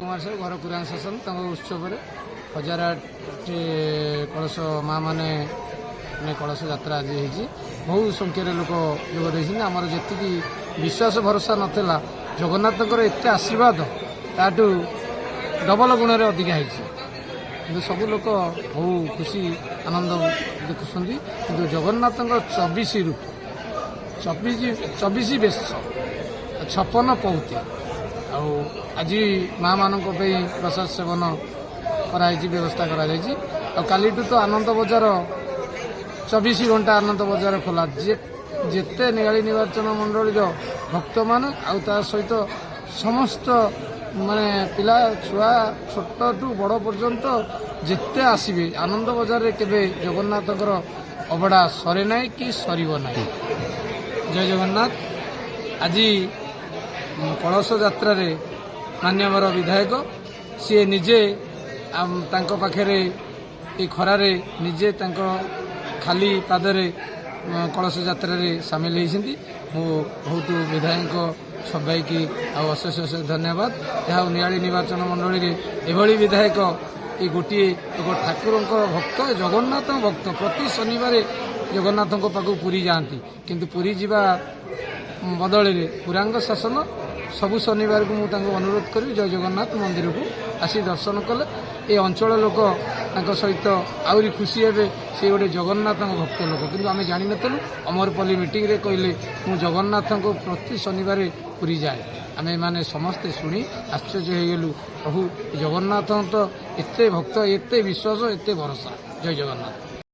कुमार साहब घर कुरान शासन उत्सव हजार 8 कलश माँ मैंने कलश यात्रा आज हो बहु संख्यार लोक जोगद आमर जी विश्वास भरोसा नाला जगन्नाथ एत आशीर्वाद ताठू डबल गुण अधिका हो सब लोग बहु खुशी आनंद देखुं कि जगन्नाथ 24 रूप 24 बेश 56 पौती आज माँ मान प्रसाद सेवन कराई व्यवस्था काली तो आनंद बजार 24 घंटा आनंद बजार खोला जेते निगाली निर्वाचन मंडली भक्त मान सहित समस्त माने पिला छुआ छोट टू बड़ पर्यंत जिते आसबे आनंद बजार केबे जगन्नाथ अबड़ा सरे ना कि सरीब ना। जय जगन्नाथ। आज कलश यात्रा रे मान्यवर विधायक सी निजे तांको पाखरे ए खरारे निजे तांको खाली पादरे कलश यात्रा रे सामिल होती बहुत विधायक सबाई की अशेष अशेष धन्यवाद। यहाँ नियाली निर्वाचन मंडली रे एभली विधायक ये गोटे ठाकुर भक्त जगन्नाथ भक्त प्रति शनिवार जगन्नाथ पाखु पुरी जाती किंतु पुरी जावा बदल पुरांग शासन सबु शनिवार को मुझे अनुरोध करी जय जगन्नाथ मंदिर को आसी दर्शन कले ये अंचल लोक सहित आहरी खुशी हे सी गोटे जगन्नाथ भक्त लोक किंतु आम जानी नु अमरपल्ली मीटिंग रे कहले मु जगन्नाथ को प्रति शनिवार पुरी जाए आम मैंने समस्ते शुणी आश्चर्य हो गलु प्रभु जगन्नाथ तो एत भक्त एत विश्वास एत भरोसा। जय जगन्नाथ।